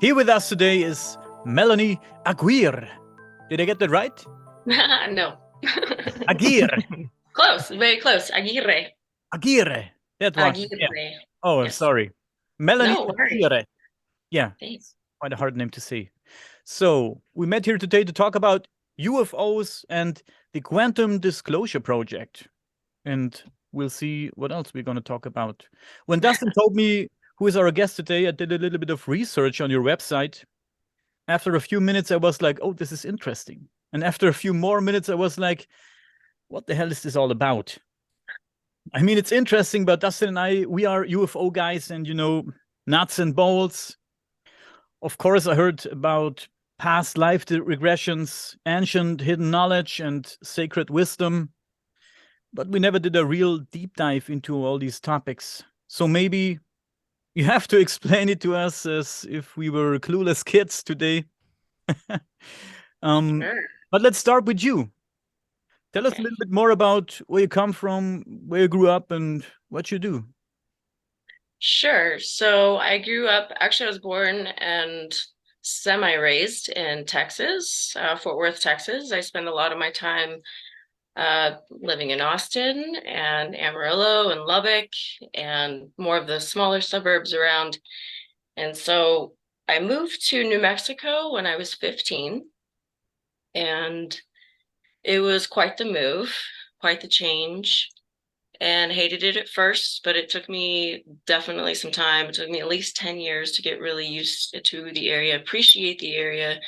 Here with us today is Melanie Aguirre. Did I get that right? No. Aguirre. Close, very close. Aguirre. Aguirre. That one. Yeah. Aguirre. Oh, I'm Yes. sorry. Melanie No worries. Aguirre. Yeah, Thanks. quite a hard name to say. So, we met here today to talk about UFOs and the Quantum Disclosure Project. And we'll see what else we're going to talk about. When Dustin told me who is our guest today, I did a little bit of research on your website. After a few minutes, I was like, oh, this is interesting. And after a few more minutes, I was like, what the hell is this all about? I mean, it's interesting, but Dustin and I, we are UFO guys and, nuts and bolts. Of course, I heard about past life regressions, ancient hidden knowledge, and sacred wisdom. But we never did a real deep dive into all these topics. So maybe you have to explain it to us as if we were clueless kids today. Sure. But let's start with you. Tell us a Okay. little bit more about where you come from, where you grew up, and what you do. Sure. So I grew up, actually, I was born and semi-raised in Texas, Fort Worth, Texas. I spend a lot of my time living in Austin and Amarillo and Lubbock and more of the smaller suburbs around. And so I moved to New Mexico when I was 15, and it was quite the move, quite the change, and hated it at first, but it took me definitely some time. It took me at least 10 years to get really used to the area, appreciate the area,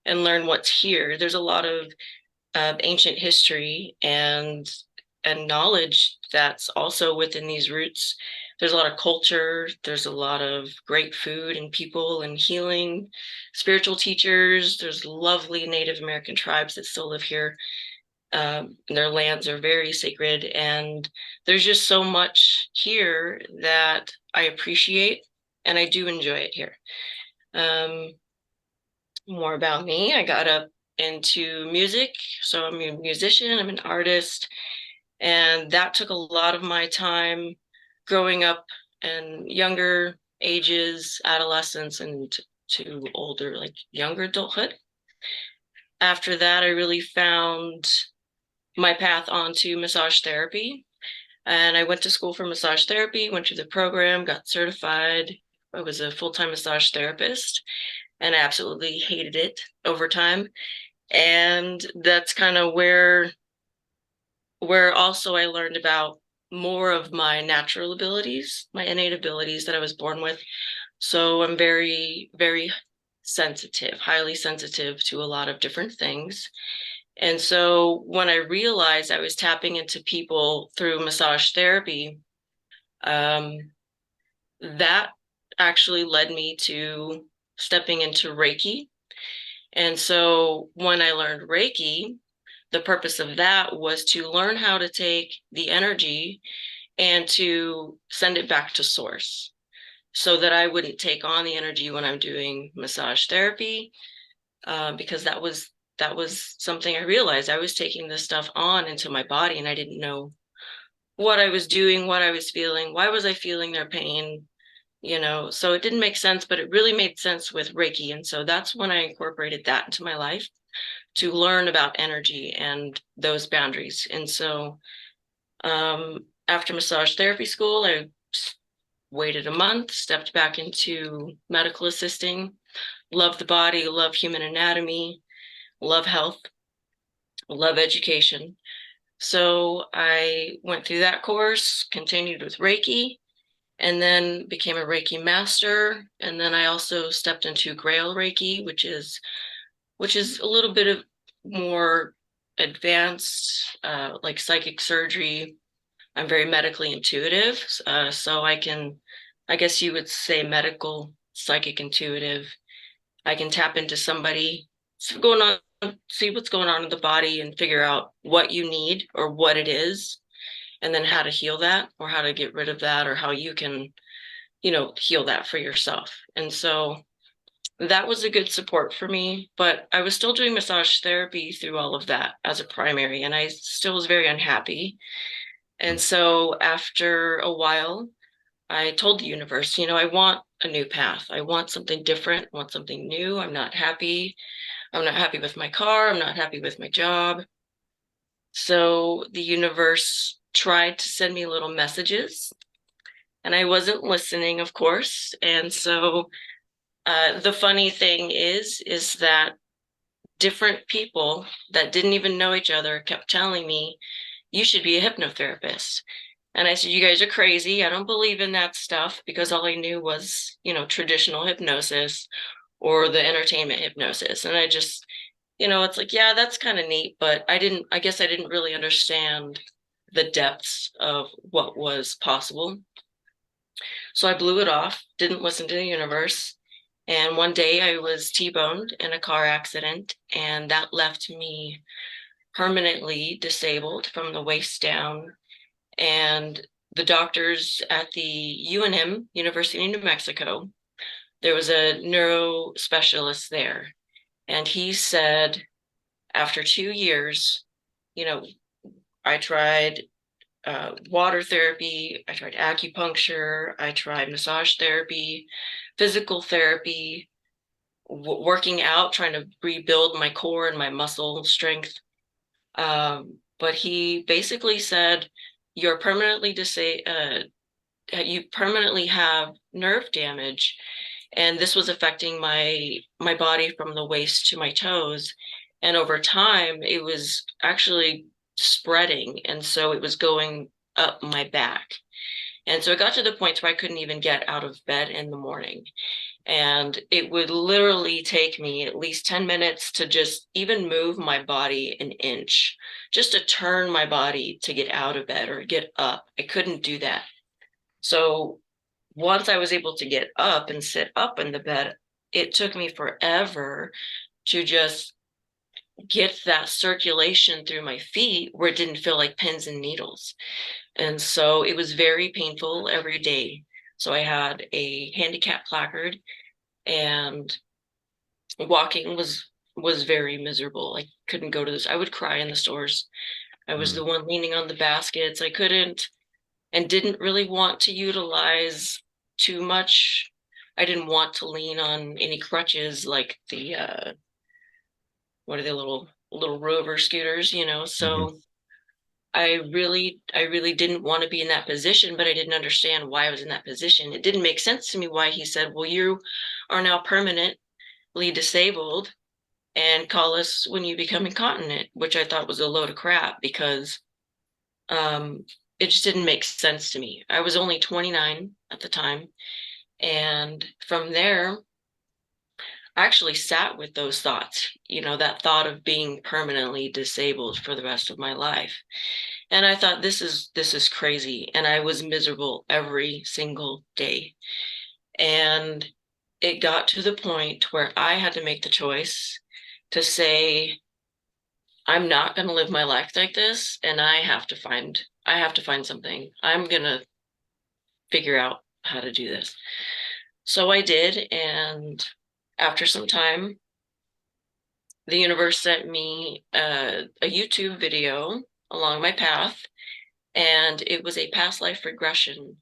and learn what's here. There's a lot of ancient history and knowledge that's also within these roots. There's a lot of culture, there's a lot of great food and people and healing, spiritual teachers. There's lovely Native American tribes that still live here. Their lands are very sacred, and there's just so much here that I appreciate, and I do enjoy it here. Um, More about me. I got up into music, so I'm a musician, I'm an artist, and that took a lot of my time growing up and younger ages, adolescence, and to older, like younger adulthood. After that, I really found my path onto massage therapy. And I went to school for massage therapy, went through the program, got certified. I was a full-time massage therapist, and I absolutely hated it over time. And that's kind of where also I learned about more of my natural abilities, my innate abilities that I was born with. So I'm very, very sensitive, highly sensitive to a lot of different things. And so when I realized I was tapping into people through massage therapy, um, that actually led me to stepping into Reiki. And so when I learned Reiki, the purpose of that was to learn how to take the energy and to send it back to source so that I wouldn't take on the energy when I'm doing massage therapy, because that was something I realized I was taking this stuff on into my body, and I didn't know what I was doing, what I was feeling, why was I feeling their pain, so it didn't make sense, but it really made sense with Reiki. And so that's when I incorporated that into my life to learn about energy and those boundaries. And so after massage therapy school, I waited a month, stepped back into medical assisting, love the body, love human anatomy, love health, love education. So I went through that course, continued with Reiki, and then became a Reiki master. And then I also stepped into Grail Reiki, which is a little bit of more advanced, like psychic surgery. I'm very medically intuitive, so I guess you would say medical psychic intuitive. I can tap into somebody, see what's going on in the body and figure out what you need or what it is, and then how to heal that or how to get rid of that or how you can, heal that for yourself. And so that was a good support for me, but I was still doing massage therapy through all of that as a primary, and I still was very unhappy. And so after a while, I told the universe, I want a new path. I want something different, I want something new. I'm not happy. I'm not happy with my car. I'm not happy with my job. So the universe tried to send me little messages, and I wasn't listening, of course. And so the funny thing is that different people that didn't even know each other kept telling me, you should be a hypnotherapist. And I said, you guys are crazy. I don't believe in that stuff, because all I knew was, traditional hypnosis or the entertainment hypnosis. And I just, it's like, yeah, that's kind of neat, but I guess I didn't really understand the depths of what was possible. So I blew it off, didn't listen to the universe. And one day I was T-boned in a car accident, and that left me permanently disabled from the waist down. And the doctors at the UNM, University of New Mexico, there was a neuro specialist there. And he said, after 2 years, I tried water therapy, I tried acupuncture, I tried massage therapy, physical therapy, working out, trying to rebuild my core and my muscle strength. But he basically said, you're permanently you permanently have nerve damage, and this was affecting my body from the waist to my toes. And over time, it was actually spreading, and so it was going up my back. And so it got to the point where I couldn't even get out of bed in the morning. And it would literally take me at least 10 minutes to just even move my body an inch, just to turn my body to get out of bed or get up. I couldn't do that. So once I was able to get up and sit up in the bed, it took me forever to just get that circulation through my feet where it didn't feel like pins and needles. And so it was very painful every day. So I had a handicap placard, and walking was very miserable. I couldn't go to this. I would cry in the stores. I was the one leaning on the baskets. I couldn't and didn't really want to utilize too much. I didn't want to lean on any crutches like the what are the little rover scooters, So I really didn't want to be in that position, but I didn't understand why I was in that position. It didn't make sense to me why he said, well, you are now permanently disabled and call us when you become incontinent, which I thought was a load of crap, because it just didn't make sense to me. I was only 29 at the time. And from there, I actually sat with those thoughts, that thought of being permanently disabled for the rest of my life. And I thought, this is crazy. And I was miserable every single day. And it got to the point where I had to make the choice to say, I'm not going to live my life like this, and I have to find something. I'm going to figure out how to do this. So I did, and after some time, the universe sent me a YouTube video along my path, and it was a past life regression.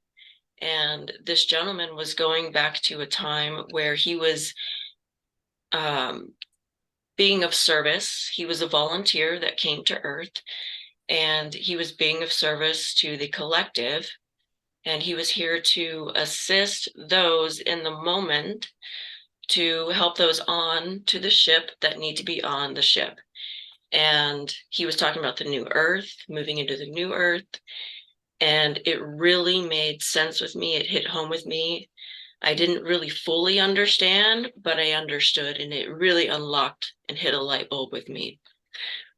And this gentleman was going back to a time where he was being of service. He was a volunteer that came to Earth, and he was being of service to the collective. And he was here to assist those in the moment, to help those on to the ship that need to be on the ship. And he was talking about the new Earth, moving into the new Earth. And it really made sense with me. It hit home with me. I didn't really fully understand, but I understood, and it really unlocked and hit a light bulb with me.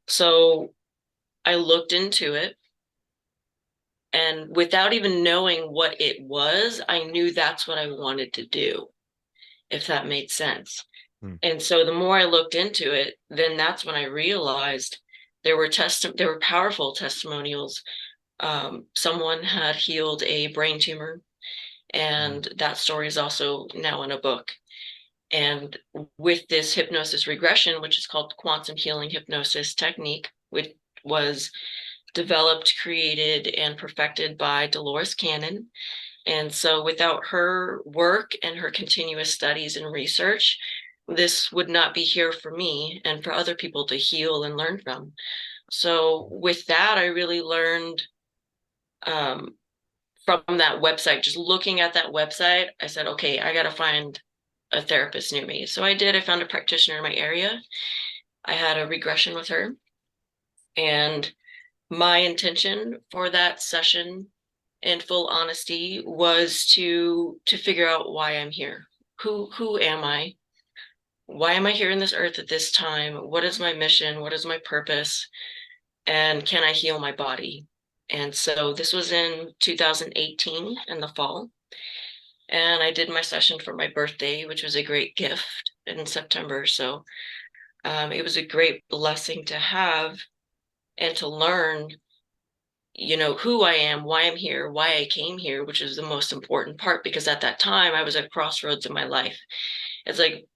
So I looked into it, and without even knowing what it was, I knew that's what I wanted to do, if that made sense. And so the more I looked into it, then that's when I realized there were powerful testimonials. Someone had healed a brain tumor, and that story is also now in a book. And with this hypnosis regression, which is called quantum healing hypnosis technique, which was developed, created, and perfected by Dolores Cannon. And so without her work and her continuous studies and research, this would not be here for me and for other people to heal and learn from. So with that, I really learned um, from that website, just looking at that website, I said, okay, I got to find a therapist near me. So I did. I found a practitioner in my area. I had a regression with her. And my intention for that session, in full honesty, was to figure out why I'm here. Who am I? Why am I here in this earth at this time? What is my mission? What is my purpose? And can I heal my body? And so this was in 2018 in the fall. And I did my session for my birthday, which was a great gift in September. So it was a great blessing to have and to learn, who I am, why I'm here, why I came here, which is the most important part, because at that time I was at crossroads in my life. It's like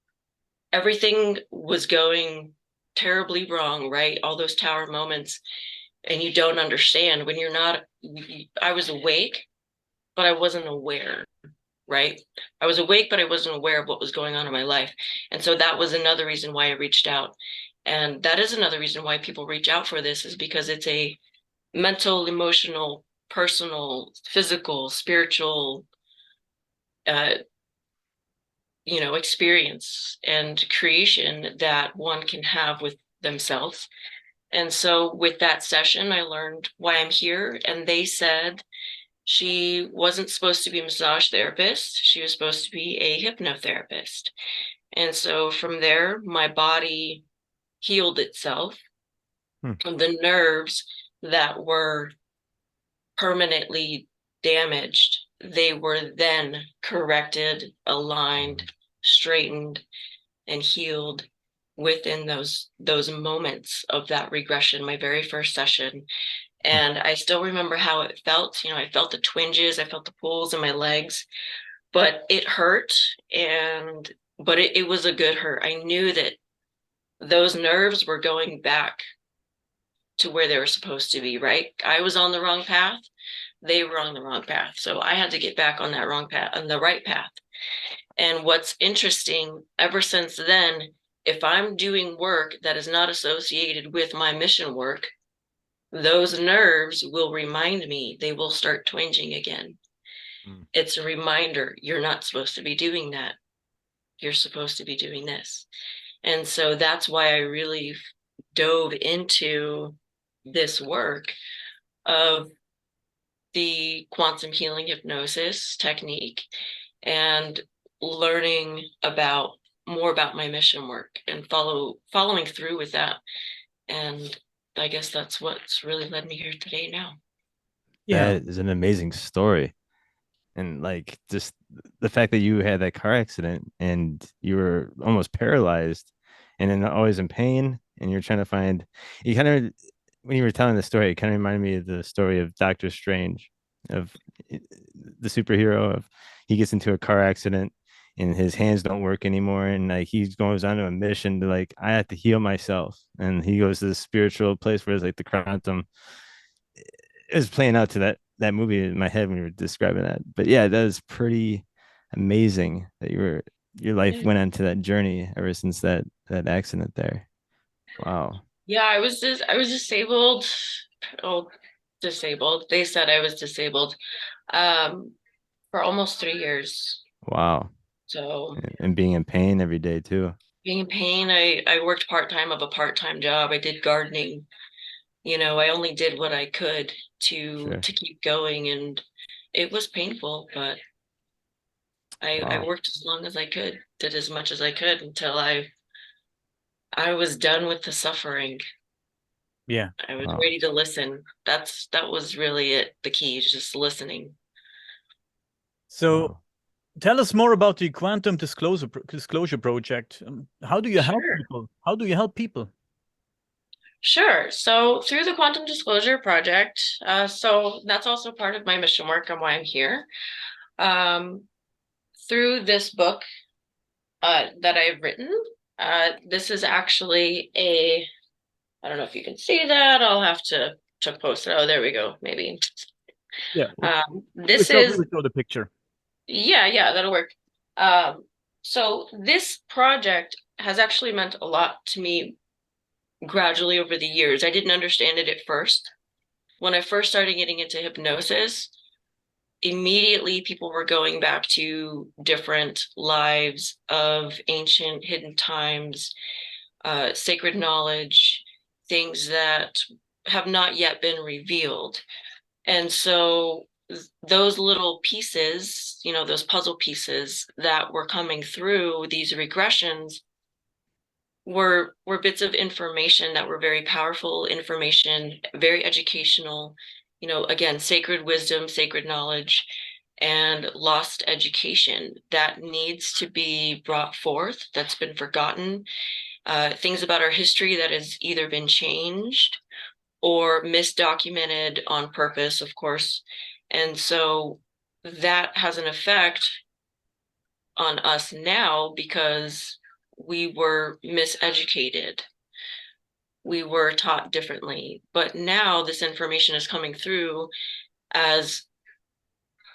everything was going terribly wrong, right? All those tower moments, and you don't understand when you're not. I was awake, but I wasn't aware, right? I was awake, but I wasn't aware of what was going on in my life. And so that was another reason why I reached out. And that is another reason why people reach out for this, is because it's a mental, emotional, personal, physical, spiritual, uh, experience and creation that one can have with themselves. And so with that session, I learned why I'm here. And they said she wasn't supposed to be a massage therapist. She was supposed to be a hypnotherapist. And so from there, my body healed itself. Hmm. The nerves that were permanently damaged, they were then corrected, aligned, straightened, and healed within those moments of that regression, my very first session. And I still remember how it felt. I felt the twinges, I felt the pulls in my legs, but it hurt. But it was a good hurt. I knew that those nerves were going back to where they were supposed to be, right? I was on the wrong path. They were on the wrong path. So I had to get back on that wrong path, on the right path. And what's interesting, ever since then, if I'm doing work that is not associated with my mission work, those nerves will remind me, they will start twinging again. It's a reminder, you're not supposed to be doing that. You're supposed to be doing this. And so that's why I really dove into this work of the quantum healing hypnosis technique and learning more about my mission work and following through with that. And I guess that's what's really led me here today now. Yeah. That is an amazing story. And like just the fact that you had that car accident and you were almost paralyzed and then always in pain and you're trying to find you kind of when you were telling the story, it kind of reminded me of the story of Doctor Strange, of the superhero of he gets into a car accident and his hands don't work anymore and like he goes on to a mission to like I have to heal myself and he goes to this spiritual place where it's like the quantum it was playing out to that movie in my head when you were describing that. But yeah, that is pretty amazing that your life went on to that journey ever since that accident there. Wow. Yeah, I was disabled. Oh, disabled. They said I was disabled for almost 3 years. Wow. So And being in pain every day too. being in pain, I worked part-time of a part-time job. I did gardening. I only did what I could to keep going, and it was painful, but I worked as long as I could, did as much as I could until I was done with the suffering. Yeah. I was ready to listen. That was really it. The key is just listening. So tell us more about the Quantum Disclosure Project. How do you help people? How do you help people? Sure. So through the Quantum Disclosure Project, so that's also part of my mission work and why I'm here. Through this book that I've written, this is actually I don't know if you can see that. I'll have to post it. Oh, there we go. Maybe. Yeah. This is, Really show the picture. yeah, that'll work. So this project has actually meant a lot to me gradually over the years. I didn't understand it at first. When I first started getting into hypnosis, immediately people were going back to different lives of ancient hidden times, sacred knowledge, things that have not yet been revealed. And so those little pieces, those puzzle pieces that were coming through these regressions were bits of information that were very powerful information, very educational, again, sacred wisdom, sacred knowledge, and lost education that needs to be brought forth, that's been forgotten, things about our history that has either been changed or misdocumented on purpose, of course. And so that has an effect on us now because we were miseducated. We were taught differently. But now this information is coming through as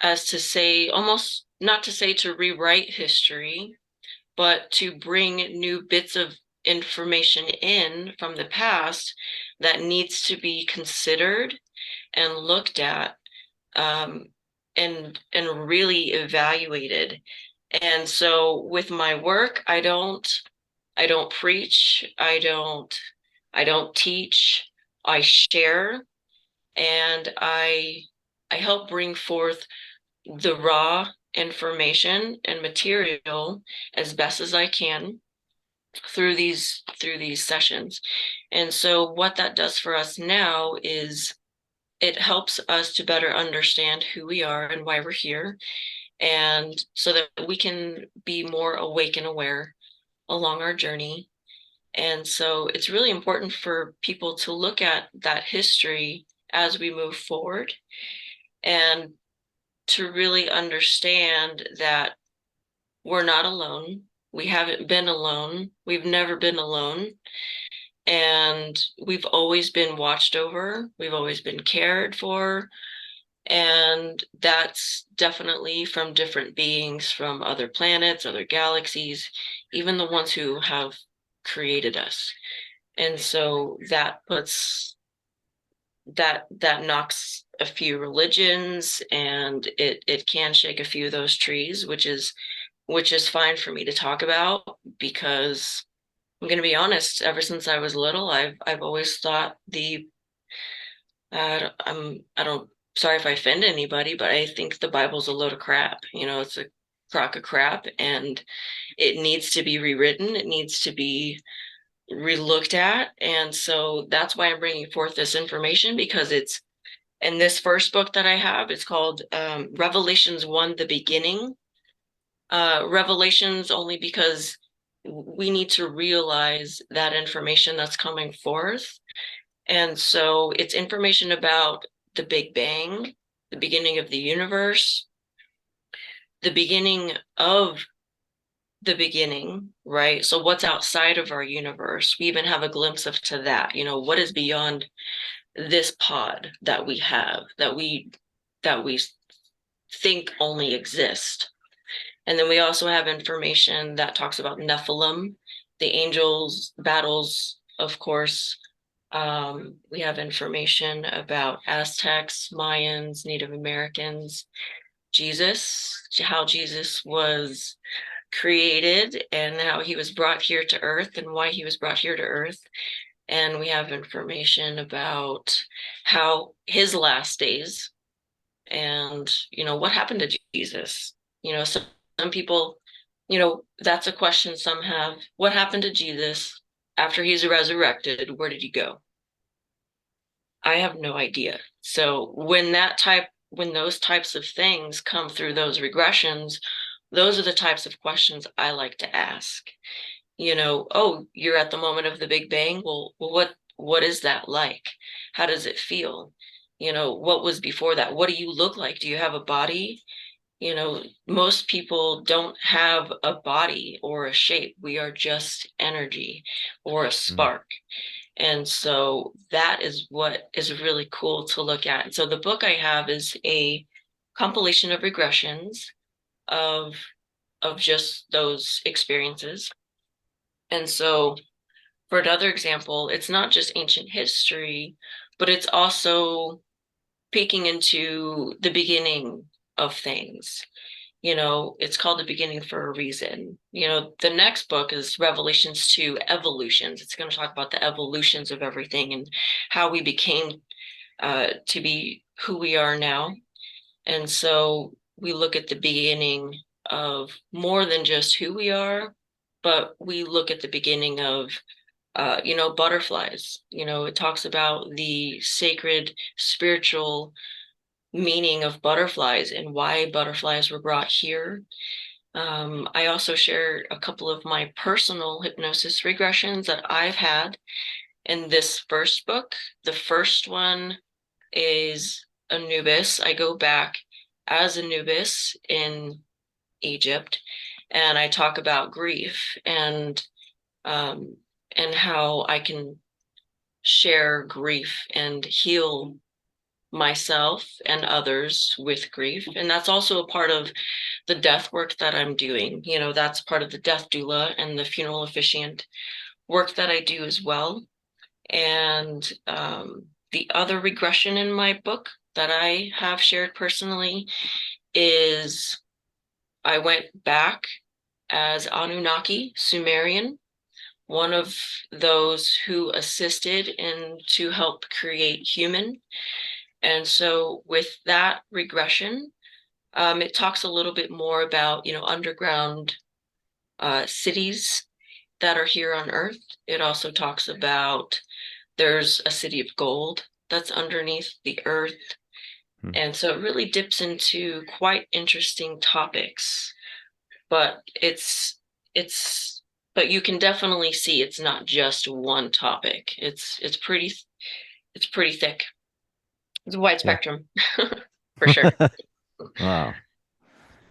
to say, almost not to say to rewrite history, but to bring new bits of information in from the past that needs to be considered and looked at, and really evaluated. And so with my work, I don't preach, I don't teach, I share, and I help bring forth the raw information and material as best as I can through these sessions. And so what that does for us now is it helps us to better understand who we are and why we're here, and so that we can be more awake and aware along our journey. And so it's really important for people to look at that history as we move forward, and to really understand that we're not alone. We haven't been alone. We've never been alone. And we've always been watched over. We've always been cared for. And that's definitely from different beings, from other planets, other galaxies, even the ones who have created us. And so that puts that knocks a few religions, and it can shake a few of those trees, which is fine for me to talk about, because I'm going to be honest, ever since I was little, I've always thought sorry if I offend anybody, but I think the Bible's a load of crap. It's a crock of crap, and it needs to be rewritten. It needs to be relooked at. And so that's why I'm bringing forth this information, because it's in this first book that I have. It's called Revelations 1, The Beginning. Revelations only because we need to realize that information that's coming forth. And so it's information about the Big Bang, the beginning of the universe, the beginning of the beginning, right? So what's outside of our universe? We even have a glimpse of to that, what is beyond this pod that we have, that we think only exist. And then we also have information that talks about Nephilim, the angels, battles, of course. We have information about Aztecs, Mayans, Native Americans, Jesus, how Jesus was created and how he was brought here to earth and why he was brought here to earth. And we have information about how his last days, and what happened to Jesus. Some people, that's a question some have. What happened to Jesus after he's resurrected? Where did he go? I have no idea. So when those types of things come through those regressions, those are the types of questions I like to ask. Oh, you're at the moment of the Big Bang. Well, what is that like? How does it feel? What was before that? What do you look like? Do you have a body? Most people don't have a body or a shape. We are just energy or a spark. And so that is what is really cool to look at. And so the book I have is a compilation of regressions of just those experiences. And so for another example, it's not just ancient history, but it's also peeking into the beginning of things. It's called The Beginning for a reason. The next book is Revelations to Evolutions. It's going to talk about the evolutions of everything and how we became to be who we are now. And so we look at the beginning of more than just who we are, but we look at the beginning of butterflies. It talks about the sacred spiritual meaning of butterflies and why butterflies were brought here. I also share a couple of my personal hypnosis regressions that I've had in this first book. The first one is Anubis. I go back as Anubis in Egypt, and I talk about grief and how I can share grief and heal myself and others with grief. And that's also a part of the death work that I'm doing. That's part of the death doula and the funeral officiant work that I do as well. And the other regression in my book that I have shared personally is I went back as Anunnaki, Sumerian, one of those who assisted in to help create human. And so with that regression, it talks a little bit more about, underground cities that are here on Earth. It also talks about there's a city of gold that's underneath the Earth. And so it really dips into quite interesting topics. But but you can definitely see it's not just one topic. It's pretty thick. It's a wide spectrum for sure. Wow,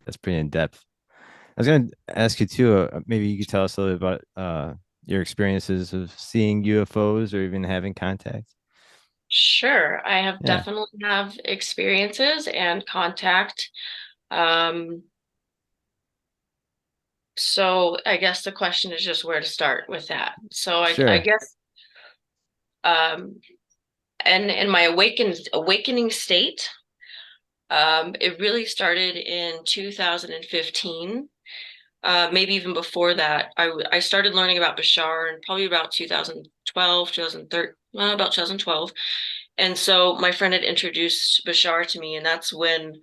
that's pretty in depth. I was going to ask you too. Maybe you could tell us a little bit about your experiences of seeing UFOs or even having contact. Sure, I have Yeah, definitely have experiences and contact. Um, so I guess the question is just where to start with that. So I sure. guess and in my awakening state, it really started in 2015. Maybe even before that, I started learning about Bashar in probably about 2012, 2013, well, about 2012. And so my friend had introduced Bashar to me, and that's when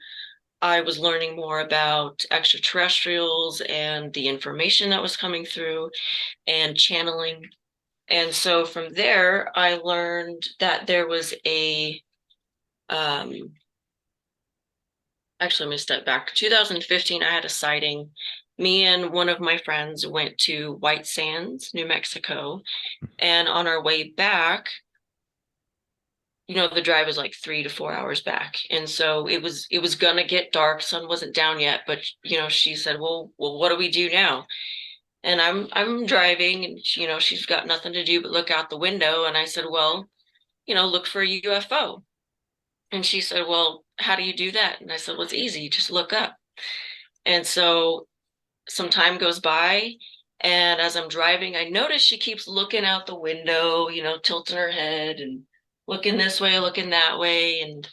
I was learning more about extraterrestrials and the information that was coming through and channeling. And so from there, I learned that there was actually, let me step back. 2015, I had a sighting. Me and one of my friends went to White Sands, New Mexico. And on our way back, the drive was like 3 to 4 hours back. And so it was gonna get dark. Sun wasn't down yet, but she said, well, what do we do now? And I'm driving and she's got nothing to do but look out the window. And I said, well, look for a UFO. And she said, well, how do you do that? And I said, well, it's easy, you just look up. And so some time goes by, and as I'm driving, I notice she keeps looking out the window, tilting her head and looking this way, looking that way. And,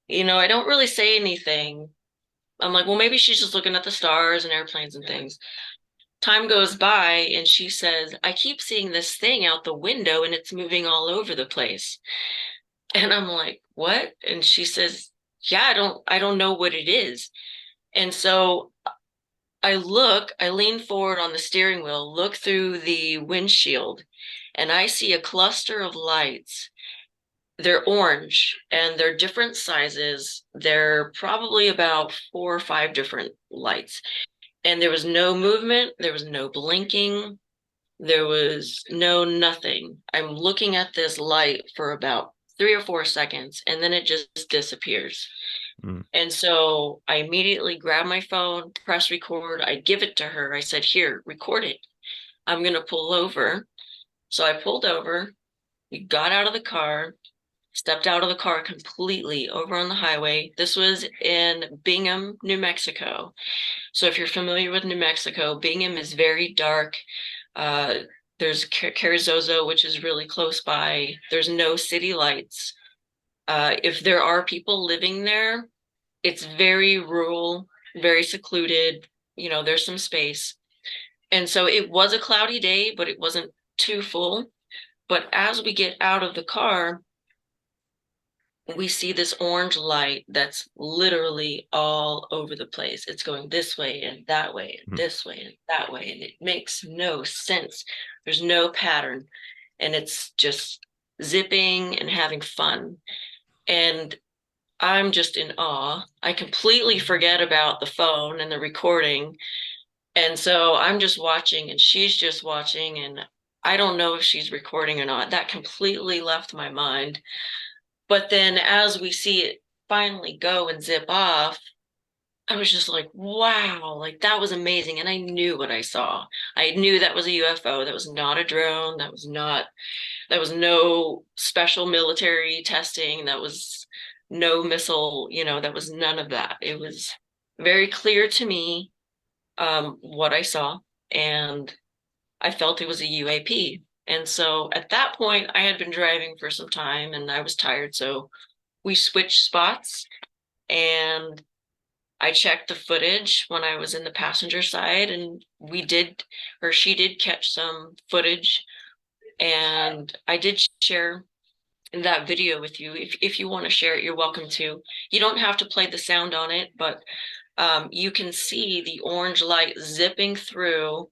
I don't really say anything. I'm like, well, maybe she's just looking at the stars and airplanes and things. Time goes by, and she says, I keep seeing this thing out the window and it's moving all over the place. And I'm like, what? And she says, yeah, I don't know what it is. And so I lean forward on the steering wheel, look through the windshield, and I see a cluster of lights. They're orange and they're different sizes. They're probably about 4 or 5 different lights. And there was no movement, there was no blinking, there was no nothing. I'm looking at this light for about 3 or 4 seconds, and then it just disappears. And so I immediately grab my phone, press record. I give it to her. I said, here, record it. I'm going to pull over. So I pulled over We got out of the car, stepped out of the car completely over on the highway. This was in Bingham, New Mexico. So if you're familiar with New Mexico, Bingham is very dark. There's Carrizozo, which is really close by. There's no city lights. If there are people living there, it's very rural, very secluded. You know, there's some space. And so it was a cloudy day, but it wasn't too full. But as we get out of the car, we see this orange light that's literally all over the place. It's going this way and that way and this way and that way, and it makes no sense. There's no pattern, and it's just zipping and having fun. And I'm just in awe. I completely forget about the phone and the recording. And so I'm just watching, and she's just watching, and I don't know if she's recording or not. That completely left my mind. But then as we see it finally go and zip off, I was just like, wow, like that was amazing. And I knew what I saw. I knew that was a UFO. That was not a drone. That was no special military testing. That was no missile, that was none of that. It was very clear to me what I saw, and I felt it was a UAP. And so at that point, I had been driving for some time and I was tired. So we switched spots, and I checked the footage when I was in the passenger side, and she did catch some footage, and I did share that video with you. If you want to share it, you're welcome to. You don't have to play the sound on it, but you can see the orange light zipping through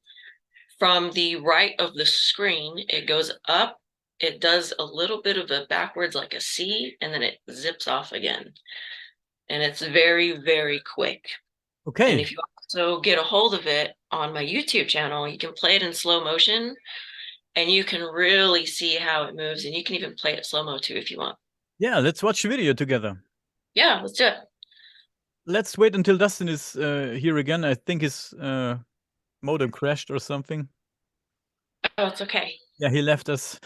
from the right of the screen. It goes up, it does a little bit of a backwards like a C, and then it zips off again. And it's very, very quick. Okay. And if you also get a hold of it on my YouTube channel, you can play it in slow motion, and you can really see how it moves. And you can even play it slow-mo too if you want. Yeah, let's watch the video together. Yeah, let's do it. Let's wait until Dustin is here again. I think his modem crashed or something. Oh, it's okay. Yeah, he left us.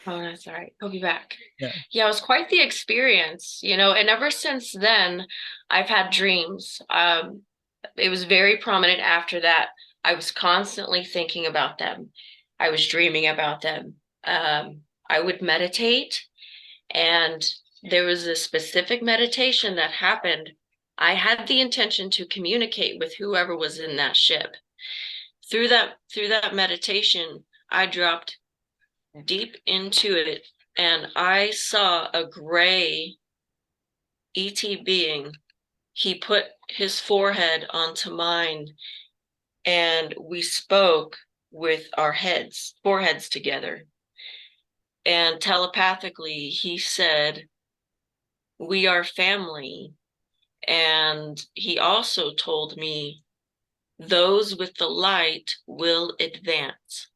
Oh, that's all right. He'll be back. Yeah. Yeah, it was quite the experience, and ever since then, I've had dreams. It was very prominent after that. I was constantly thinking about them. I was dreaming about them. I would meditate, and there was a specific meditation that happened. I had the intention to communicate with whoever was in that ship. Through that meditation, I dropped deep into it, and I saw a gray ET being. He put his forehead onto mine, and we spoke with our foreheads together. And telepathically, he said, "We are family." And he also told me, "Those with the light will advance."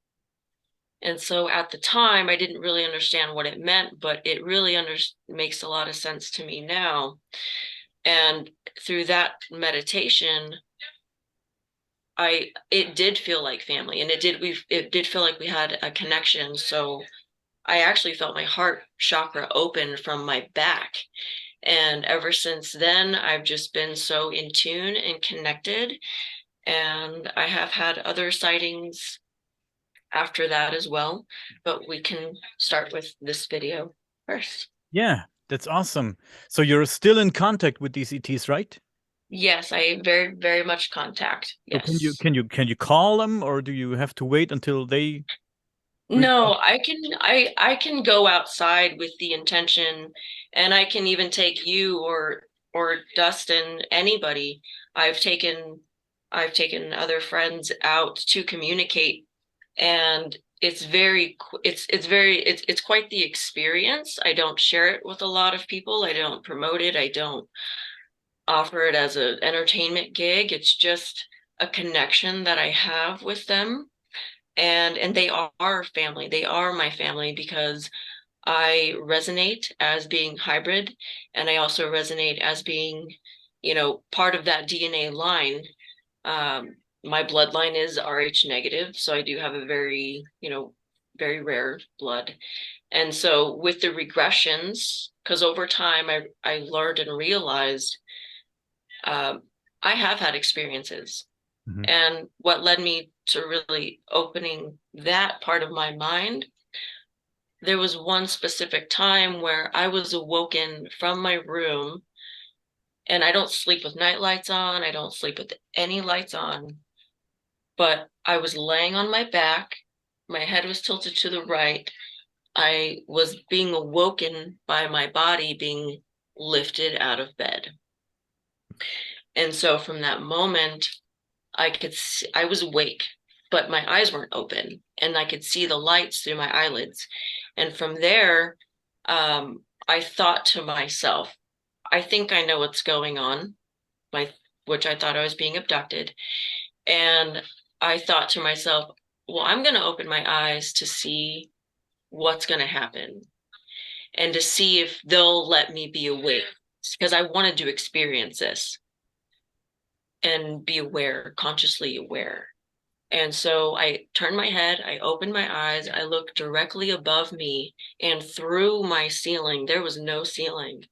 And so at the time, I didn't really understand what it meant, but it really makes a lot of sense to me now. And through that meditation, it did feel like family, and it did feel like we had a connection. So I actually felt my heart chakra open from my back. And ever since then, I've just been so in tune and connected. And I have had other sightings after that as well, but we can start with this video first. Yeah, that's awesome. So you're still in contact with these ETs, right? Yes, I very, very much contact. Yes. So can you call them, or do you have to wait until they? No, I can go outside with the intention, and I can even take you or Dustin, anybody. I've taken other friends out to communicate, and it's quite the experience. I don't share it with a lot of people. I don't promote it. I don't offer it as an entertainment gig. It's just a connection that I have with them. And they are family. They are my family, because I resonate as being hybrid, and I also resonate as being, part of that DNA line. My bloodline is Rh negative, so I do have a very, very rare blood. And so with the regressions, because over time I learned and realized I have had experiences. Mhm. And what led me to really opening that part of my mind, there was one specific time where I was awoken from my room, and I don't sleep with night lights on. I don't sleep with any lights on, but I was laying on my back. My head was tilted to the right. I was being awoken by my body being lifted out of bed. And so from that moment, I could see, I was awake, but my eyes weren't open, and I could see the lights through my eyelids. And from there, I thought to myself, I think I know what's going on, which I thought I was being abducted. And I thought to myself, well, I'm going to open my eyes to see what's going to happen and to see if they'll let me be awake, because I wanted to experience this and be aware, consciously aware. And so I turned my head, I opened my eyes, I looked directly above me, and through my ceiling, there was no ceiling.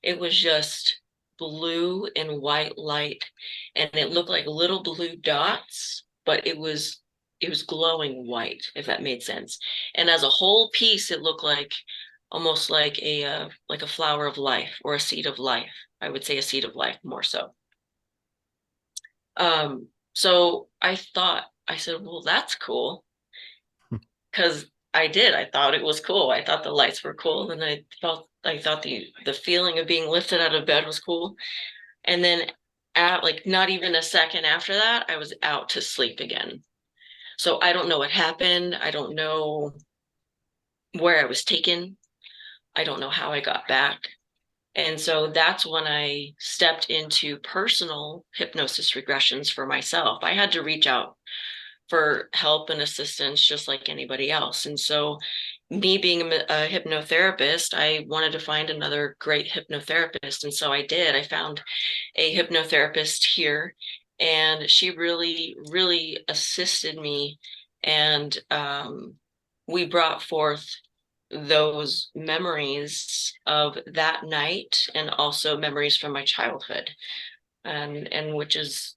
It was just blue and white light, and it looked like little blue dots, but it was glowing white, if that made sense. And as a whole piece, it looked like almost like a flower of life or a seed of life. I would say a seed of life more so. So I said, well, that's cool. Because I did. I thought it was cool. I thought the lights were cool. And I thought the feeling of being lifted out of bed was cool. And then at like not even a second after that, I was out to sleep again. So I don't know what happened. I don't know where I was taken. I don't know how I got back. And so that's when I stepped into personal hypnosis regressions for myself. I had to reach out for help and assistance just like anybody else. And so me being a hypnotherapist, I wanted to find another great hypnotherapist. And so I did. I found a hypnotherapist here, and she really, really assisted me. And we brought forth those memories of that night and also memories from my childhood. And which is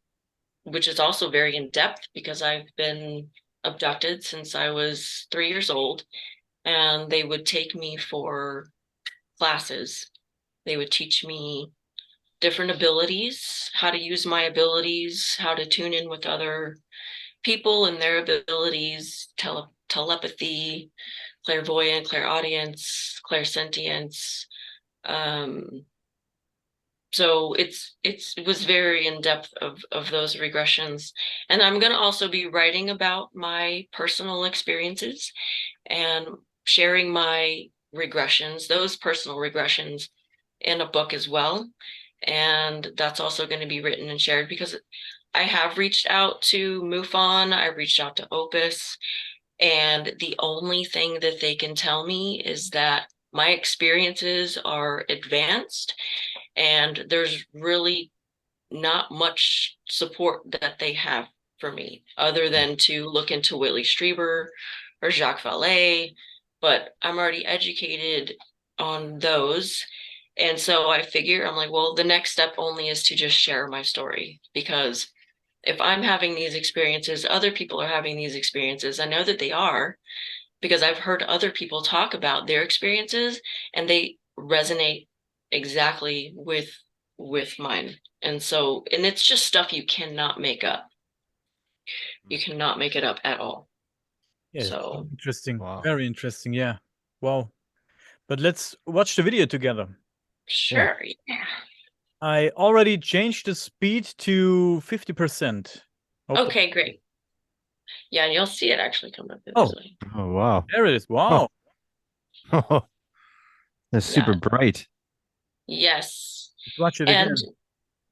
also very in depth because I've been abducted since I was 3 years old, and they would take me for classes. They would teach me different abilities, how to use my abilities, how to tune in with other people and their abilities, telepathy, clairvoyant, clairaudience, clairsentience. So it was very in depth of those regressions. And I'm going to also be writing about my personal experiences and sharing my regressions, those personal regressions, in a book as well. And that's also going to be written and shared because I have reached out to MUFON, I reached out to Opus, and the only thing that they can tell me is that my experiences are advanced, and there's really not much support that they have for me other than to look into Whitley Strieber or Jacques Vallée, but I'm already educated on those. And so I figure, I'm like, well, the next step only is to just share my story, because if I'm having these experiences, other people are having these experiences. I know that they are, because I've heard other people talk about their experiences and they resonate exactly with mine. And so, and it's just stuff you cannot make up. You cannot make it up at all. Yeah, So interesting. Wow. Very interesting. Yeah. Wow. But let's watch the video together. sure, yeah. I already changed the speed to 50%. Okay, great. Yeah, and you'll see it actually come up Oh, eventually. Oh, wow. there it is. Wow. Oh, that's super Yeah. bright. Yes. Let's watch it And again.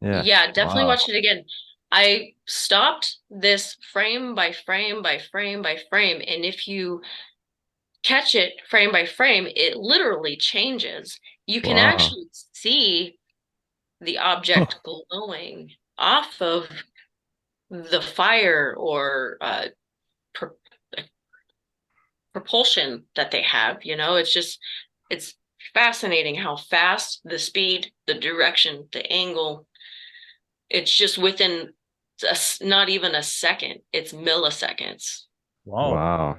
Yeah. yeah, definitely Wow. watch it again. I stopped this frame by frame by frame by frame. And if you catch it frame by frame, it literally changes. You can Wow. actually see the object glowing off of the fire or propulsion that they have. It's fascinating how fast, the speed, the direction, the angle, it's just within not even a second, it's milliseconds. Wow. Wow.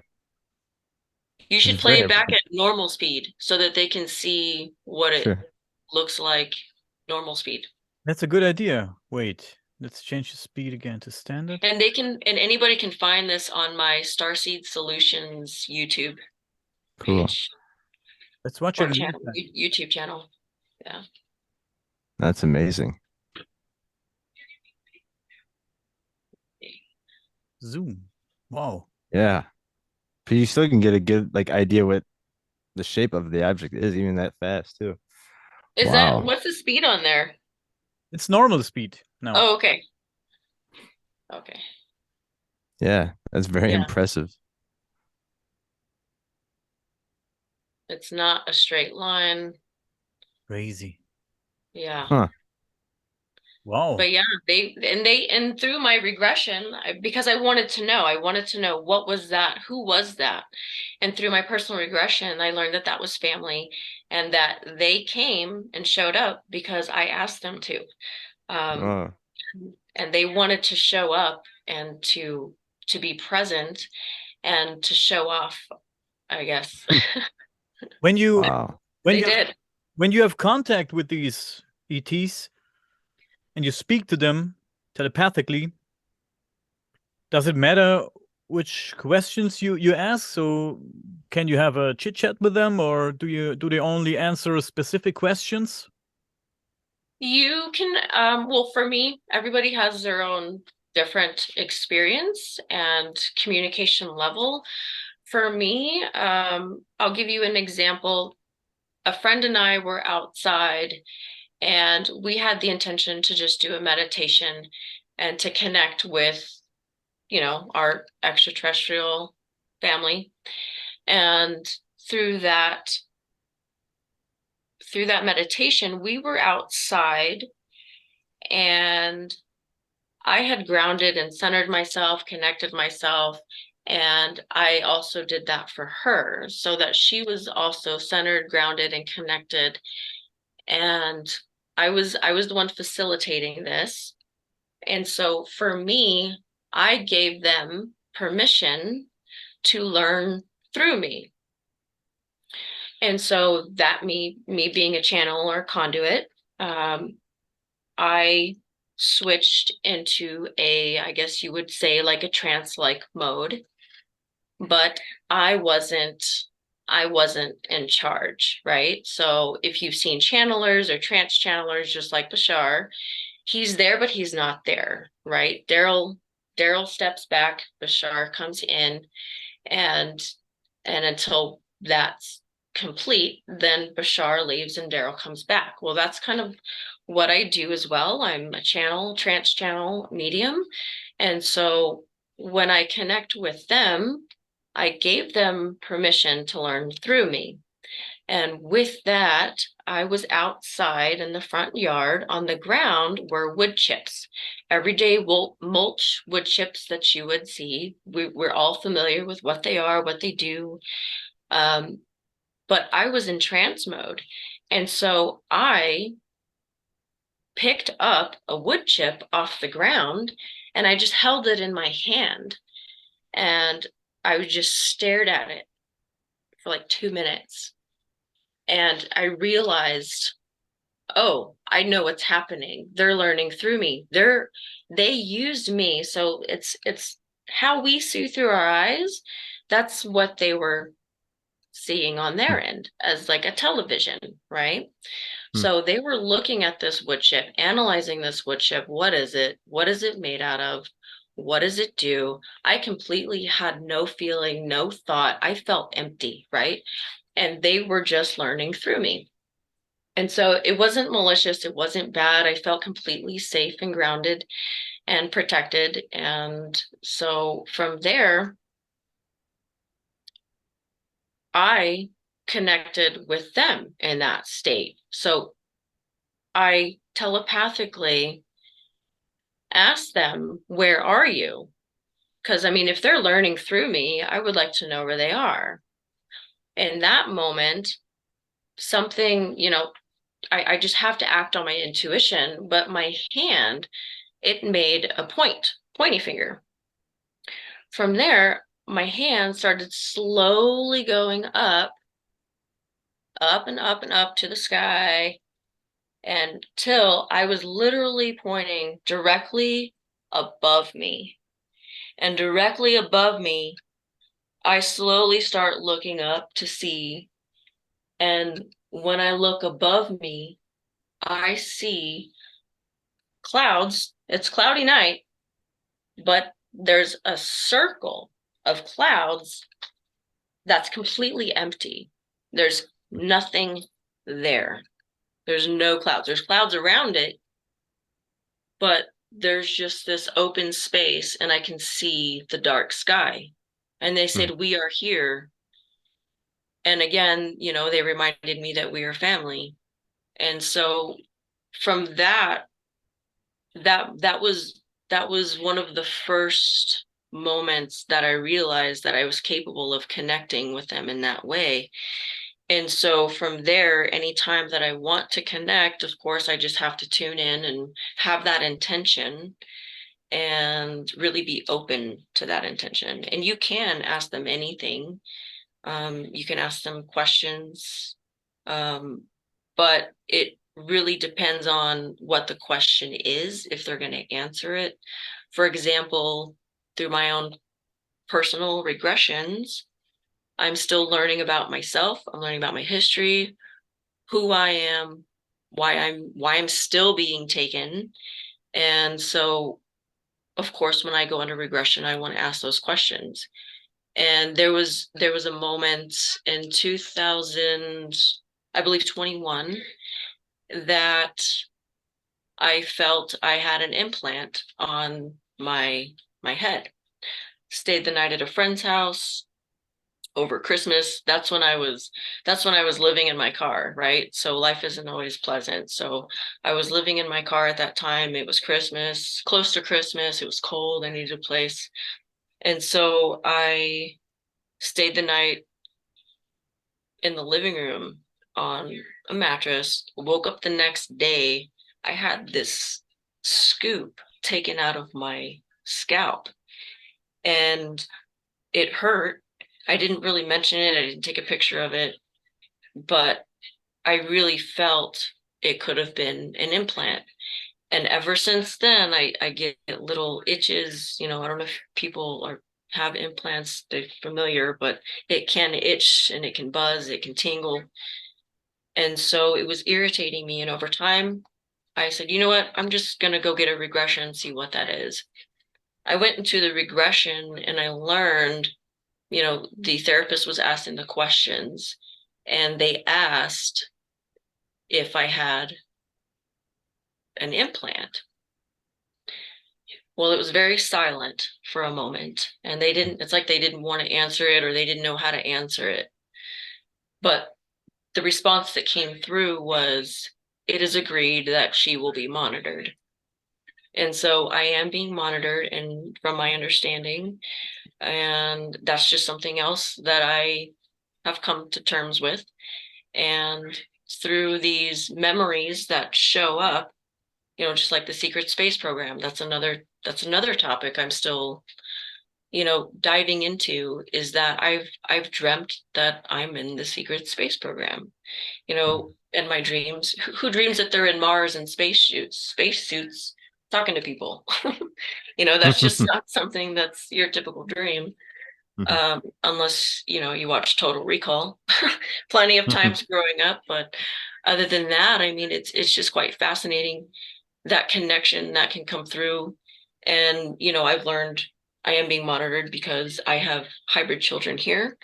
You should It's play very it back at normal speed so that they can see what it sure. looks like normal speed. That's a good idea. Wait, let's change the speed again to standard. And anybody can find this on my Starseed Solutions YouTube Cool. page Let's watch or it. channel, YouTube channel. Yeah. That's amazing. Zoom. Wow. Yeah. But you still can get a good like idea what the shape of the object is, even that fast too. Wow. What's the speed on there? It's normal speed now. Oh, okay. Okay. Yeah, that's very Yeah. impressive. It's not a straight line. Crazy. Yeah. Huh. Wow. But yeah, and through my regression, because I wanted to know what was that, who was that, and through my personal regression, I learned that that was family, and that they came and showed up because I asked them to, Oh, and they wanted to show up and to be present and to show off, I guess. When you wow. when They you did. when you have contact with these ETs and you speak to them telepathically, does it matter which questions you ask? So can you have a chit chat with them, or do they only answer specific questions? You can, well, for me, everybody has their own different experience and communication level. For me, I'll give you an example. A friend and I were outside and we had the intention to just do a meditation and to connect with, our extraterrestrial family. And through that, through that meditation, we were outside and I had grounded and centered myself, connected myself, and I also did that for her so that she was also centered, grounded, and connected. And I was the one facilitating this. And so for me, I gave them permission to learn through me. And so that me being a channel or conduit, I switched into I guess you would say like a trance-like mode, but I wasn't in charge, right? So if you've seen channelers or trance channelers, just like Bashar, he's there, but he's not there, right? Daryl steps back, Bashar comes in, and until that's complete, then Bashar leaves and Daryl comes back. Well, that's kind of what I do as well. I'm a trance channel medium. And so when I connect with them, I gave them permission to learn through me. And with that, I was outside in the front yard. On the ground were wood chips, everyday mulch wood chips that you would see. We're all familiar with what they are, what they do. But I was in trance mode. And so I picked up a wood chip off the ground and I just held it in my hand. And I just stared at it for like 2 minutes. And I realized, oh, I know what's happening. They're learning through me. They used me. So it's how we see through our eyes. That's what they were seeing on their end as like a television, right? Hmm. So they were looking at this wood chip, analyzing this wood chip. What is it? What is it made out of? What does it do? I completely had no feeling, no thought. I felt empty, right? And they were just learning through me. And so it wasn't malicious. It wasn't bad. I felt completely safe and grounded and protected. And so from there, I connected with them in that state. So I telepathically asked them, where are you? Because I mean, if they're learning through me, I would like to know where they are. In that moment, something, I just have to act on my intuition, but my hand, it made a pointy finger. From there, my hand started slowly going up and up and up to the sky until I was literally pointing directly above me. And directly above me, I slowly start looking up to see. And when I look above me, I see clouds. It's cloudy night, but there's a circle of clouds that's completely empty. There's nothing there. There's no clouds. There's clouds around it, but there's just this open space and I can see the dark sky. And they said, we are here. And again, they reminded me that we are family. And so from that was one of the first moments that I realized that I was capable of connecting with them in that way. And so from there, anytime that I want to connect, of course, I just have to tune in and have that intention and really be open to that intention. And you can ask them anything. You can ask them questions, but it really depends on what the question is, if they're going to answer it. For example, through my own personal regressions, I'm still learning about myself. I'm learning about my history, who I am, why I'm still being taken. And so, of course, when I go into regression, I want to ask those questions. And there was a moment in 2000, I believe 21, that I felt I had an implant on my head. Stayed the night at a friend's house over Christmas. That's when I was living in my car, right? So life isn't always pleasant. So I was living in my car at that time. It was Christmas, close to Christmas. It was cold. I needed a place. And so I stayed the night in the living room on a mattress, woke up the next day. I had this scoop taken out of my scalp and it hurt. I didn't really mention it. I didn't take a picture of it, but I really felt it could have been an implant. And ever since then, I get little itches. I don't know if people have implants, they're familiar, but it can itch and it can buzz, it can tingle. And so it was irritating me. And over time, I said, you know what? I'm just going to go get a regression and see what that is. I went into the regression and I learned, the therapist was asking the questions and they asked if I had an implant. Well, it was very silent for a moment and it's like they didn't want to answer it or they didn't know how to answer it. But the response that came through was, it is agreed that she will be monitored. And so I am being monitored, and from my understanding, and that's just something else that I have come to terms with. And through these memories that show up, just like the secret space program, that's another topic I'm still, diving into, is that I've dreamt that I'm in the secret space program, in my dreams. Who dreams that they're in Mars and spacesuits talking to people? That's just not something that's your typical dream. Unless, you watch Total Recall plenty of times growing up. But other than that, I mean, it's just quite fascinating, that connection that can come through. And, I've learned I am being monitored because I have hybrid children here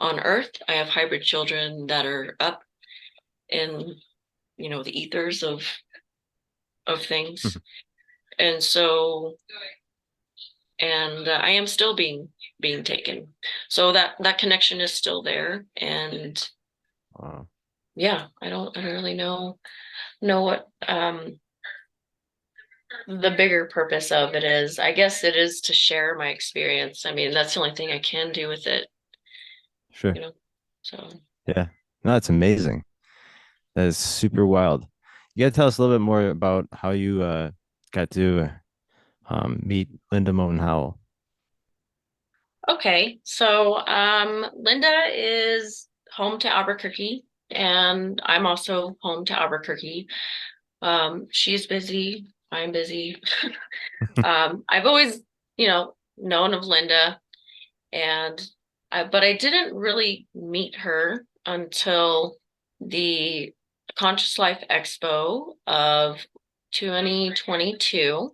on Earth. I have hybrid children that are up in, the ethers of things. And so, and I am still being taken. So that connection is still there. And Wow. yeah, I don't really know what the bigger purpose of it is, I guess it is to share my experience. I mean, that's the only thing I can do with it, Sure. you know. So Yeah. No, that's amazing. That is super wild. You got to tell us a little bit more about how you got to meet Linda Moten Howell. okay, so Linda is home to Albuquerque, and I'm also home to Albuquerque. She's busy, I'm busy. I've always, known of Linda, and but I didn't really meet her until the Conscious Life Expo of 2022,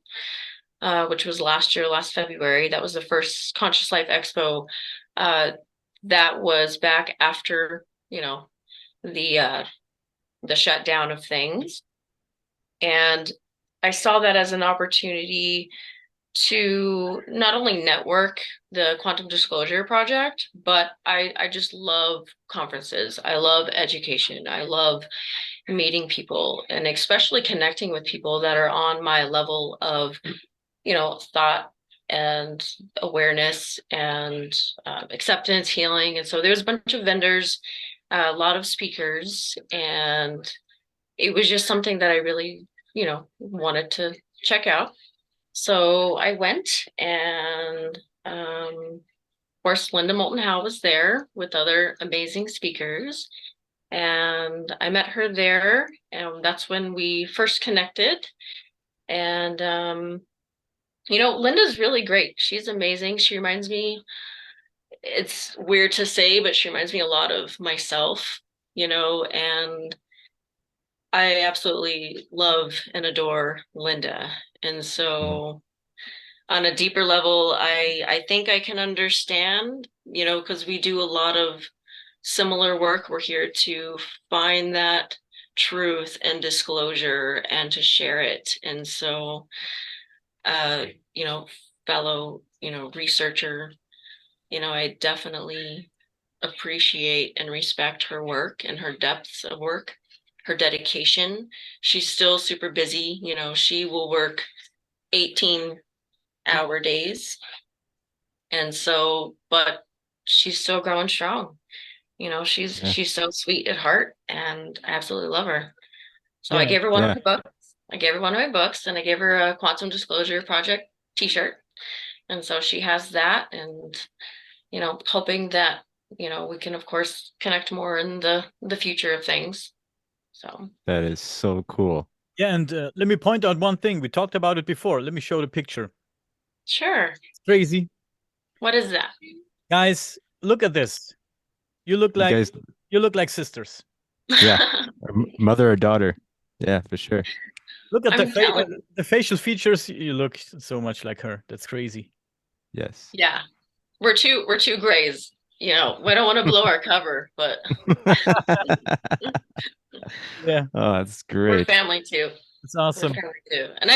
which was last February. That was the first Conscious Life Expo uh, that was back after, the the shutdown of things. And I saw that as an opportunity to not only network the Quantum Disclosure Project, but I just love conferences. I love education. I love meeting people, and especially connecting with people that are on my level of, thought and awareness and acceptance, healing. And so there's a bunch of vendors, a lot of speakers, and it was just something that I really, wanted to check out. So I went, and of course, Linda Moulton Howe was there with other amazing speakers. And I met her there, and that's when we first connected. And Linda's really great. She's amazing. She reminds me, it's weird to say, but she reminds me a lot of myself, and I absolutely love and adore Linda. And Mhm. so on a deeper level, I think I can understand, because we do a lot of similar work. We're here to find that truth and disclosure and to share it. And so uh, you know, fellow, researcher, I definitely appreciate and respect her work and her depths of work, her dedication. She's still super busy. She will work 18-hour days. And so, but she's still growing strong. She's Yeah. she's so sweet at heart, and I absolutely love her. So I Yeah. gave her one of Yeah. my books. I gave her one of my books, and I gave her a Quantum Disclosure Project t-shirt. And so she has that, and hoping that we can of course connect more in the future of things. So That is so cool. Yeah, and let me point out one thing. We talked about it before. Let me show the picture. sure. It's crazy. What is that? Guys, look at this. You look You like guys, you look like sisters. yeah, or mother or daughter. Yeah, for sure. Look at I'm telling. the facial features. You look so much like her. That's crazy. Yes. Yeah, we're two grays. We don't want to blow our cover, but Yeah, Oh, that's we're great. family too. it's We're awesome. family too. And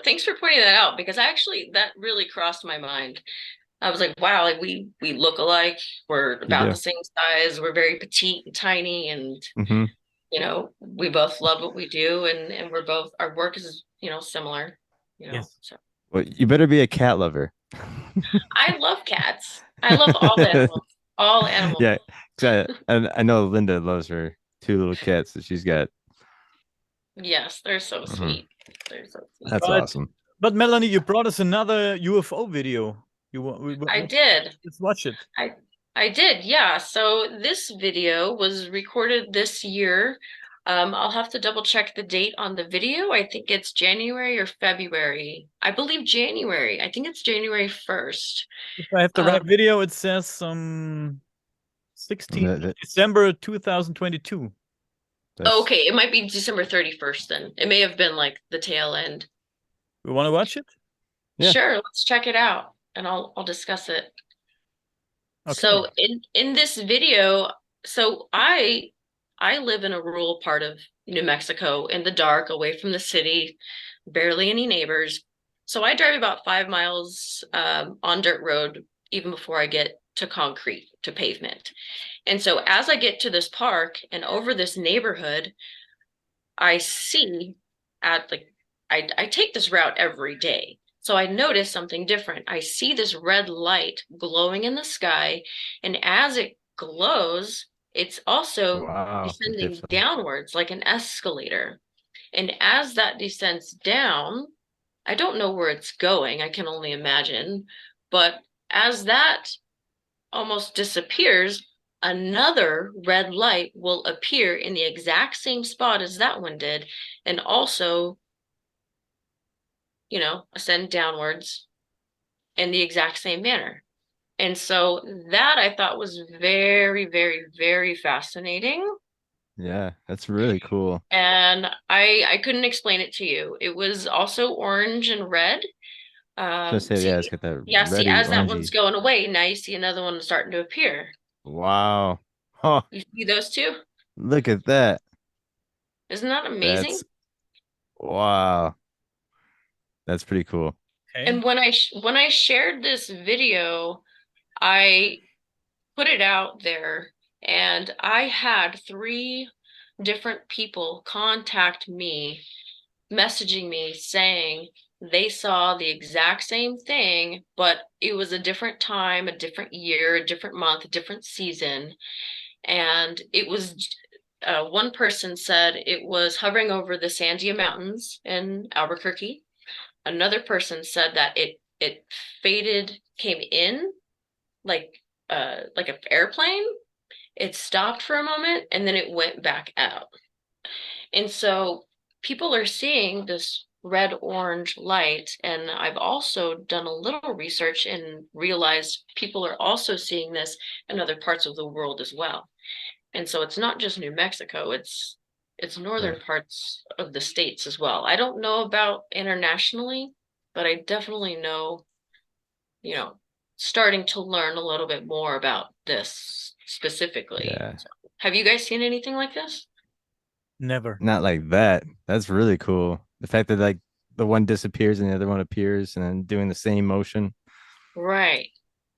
thanks for pointing that out, because that really crossed my mind. I was like, wow, like we look alike. We're You about do. the same size. We're very petite and tiny, and Hmm. we both love what we do, and we're both, our work is, similar, Yes. so Well, you better be a cat lover. I love cats. I love all animals, all animals. Yeah, 'cause I know Linda loves her two little cats that she's got. Yes, they're so Mhm. sweet. They're so sweet. That's But awesome. Melanie, you brought us another UFO video. I did. Let's watch it. I I did, yeah. So this video was recorded this year. I'll have to double check the date on the video. I think it's January or February. I believe January. I think it's January 1st. If I have the Um, right video, it says 16th of That, December 2022. that's okay, it might be December 31st then. It may have been like the tail end. We want to watch it? yeah. Sure, let's check it out, and I'll discuss it. Okay. So in this video, so I live in a rural part of New Mexico, in the dark, away from the city, barely any neighbors. So I drive about 5 miles on dirt road even before I get to concrete, to pavement. And so as I get to this park and over this neighborhood, I see at like I take this route every day. So I notice something different. I see this red light glowing in the sky, and as it glows, it's also Wow. descending Different. downwards like an escalator. And as that descends down, I don't know where it's going. I can only imagine. But as that almost disappears, another red light will appear in the exact same spot as that one did, and also, ascend downwards in the exact same manner. And so that I thought was very, very, very fascinating. Yeah, that's really cool. And I couldn't explain it to you. It was also orange and red. Just say, yeah, See, it's got that yeah, see, reddy, as that one's orangey. going away, now you see another one starting to appear. Wow. Oh, You see those two? look at that. Isn't that amazing? That's wow. That's pretty cool. Okay. And when I shared this video, I put it out there, and I had 3 different people contact me, messaging me saying they saw the exact same thing, but it was a different time, a different year, a different month, a different season. And it was one person said it was hovering over the Sandia Mountains in Albuquerque. Another person said that it faded, came in like an airplane. It stopped for a moment and then it went back out. And so people are seeing this red orange light. And I've also done a little research and realized people are also seeing this in other parts of the world as well. And so it's not just New Mexico, it's Right. northern parts of the states as well. I don't know about internationally, but I definitely know, you know, starting to learn a little bit more about this specifically. Yeah. So, have you guys seen anything like this? Never. Not like that. That's really cool. The fact that like the one disappears and the other one appears and then doing the same motion. Right.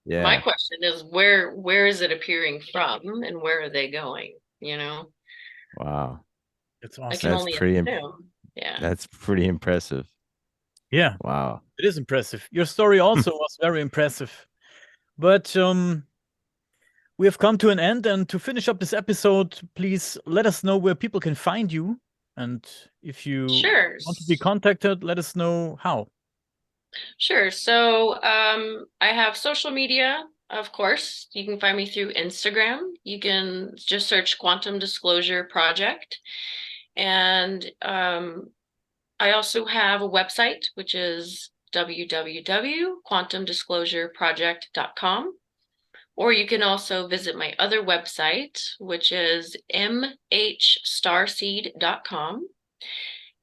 My Yeah. question is where is it appearing from and where are they going? You know, Wow. It's I can awesome. That's only pretty assume. Yeah. that's pretty impressive. Yeah, Wow. it is impressive. Your story also was very impressive. But we have come to an end, and to finish up this episode, please let us know where people can find you. And if you Sure. want to be contacted, let us know how. Sure. So I have social media, of course. You can find me through Instagram. You can just search Quantum Disclosure Project. And I also have a website, which is www.quantumdisclosureproject.com. Or you can also visit my other website, which is mhstarseed.com.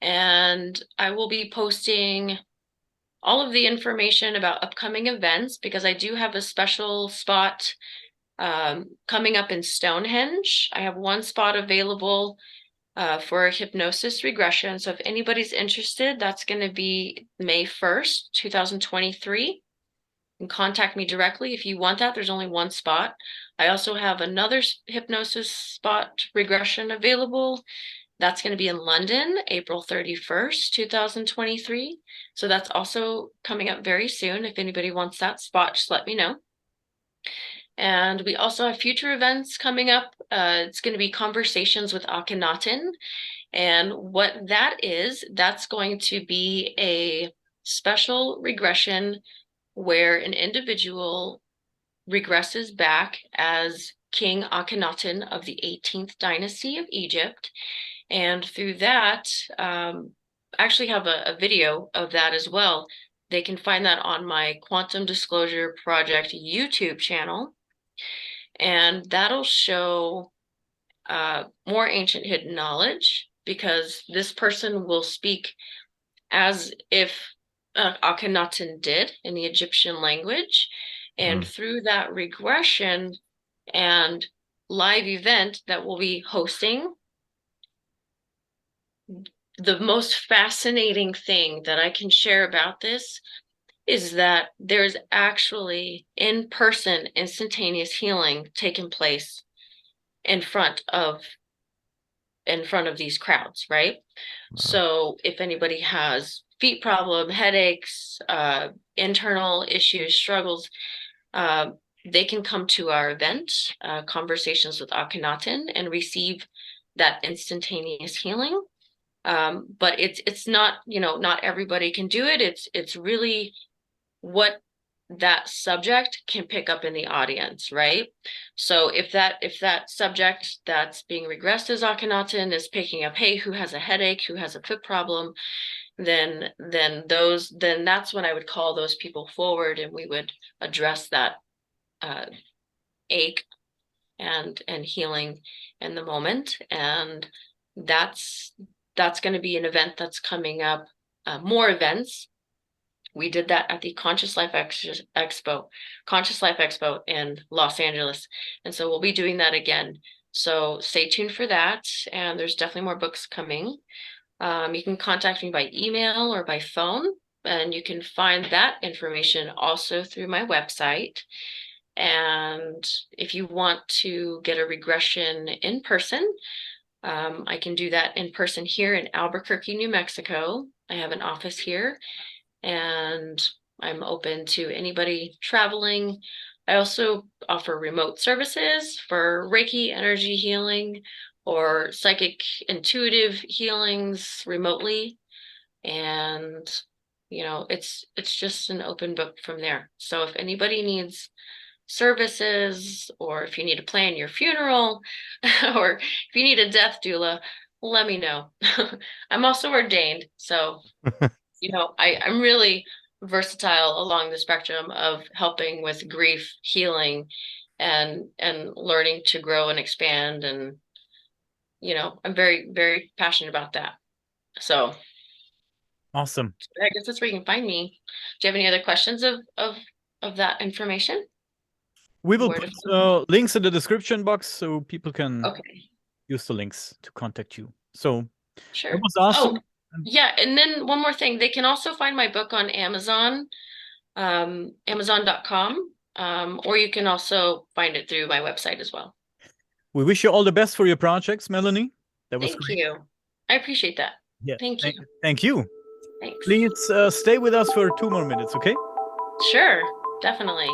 And I will be posting all of the information about upcoming events because I do have a special spot coming up in Stonehenge. I have one spot available for hypnosis regression. So if anybody's interested, that's going to be May 1st, 2023. And contact me directly if you want that. There's only one spot. I also have another hypnosis spot regression available. That's going to be in London, April 31st, 2023. So that's also coming up very soon. If anybody wants that spot, just let me know. And we also have future events coming up. It's going to be Conversations with Akhenaten. And what that is, that's going to be a special regression where an individual regresses back as King Akhenaten of the 18th dynasty of Egypt. And through that, I actually have a video of that as well. They can find that on my Quantum Disclosure Project YouTube channel. And that'll show more ancient hidden knowledge because this person will speak as if Akhenaten did in the Egyptian language. And Mm. through that regression and live event that we'll be hosting, the most fascinating thing that I can share about this is that there's actually in-person instantaneous healing taking place in front of in front of these crowds, right? Wow. So if anybody has feet problem, headaches, internal issues, struggles, they can come to our event, Conversations with Akhenaten, and receive that instantaneous healing. But it's not, not everybody can do it. It's really what that subject can pick up in the audience, right? So if that subject that's being regressed as Akhenaten is picking up, hey, who has a headache, who has a foot problem, then that's when I would call those people forward, and we would address that ache and healing in the moment. And that's going to be an event that's coming up. More events. We did that at the Conscious Life Expo in Los Angeles. And so we'll be doing that again. So stay tuned for that. And there's definitely more books coming. You can contact me by email or by phone, and you can find that information also through my website. And if you want to get a regression in person, I can do that in person here in Albuquerque, New Mexico. I have an office here, and I'm open to anybody traveling. I also offer remote services for Reiki energy healing or psychic intuitive healings remotely. And, it's just an open book from there. So if anybody needs services, or if you need to plan your funeral, or if you need a death doula, let me know. I'm also ordained, so I'm really versatile along the spectrum of helping with grief, healing, and learning to grow and expand. And I'm very, very passionate about that. So Awesome. I guess that's where you can find me. Do you have any other questions of that information? We will put links in the description box so people can use the links to contact you. So sure. That was awesome. Yeah, and then one more thing, they can also find my book on Amazon, Amazon.com, or you can also find it through my website as well. We wish you all the best for your projects, Melanie. That was Thank great. you. I appreciate that. Yeah. Thank you. Thank you. Thanks. Please stay with us for 2 more minutes, okay? Sure, definitely.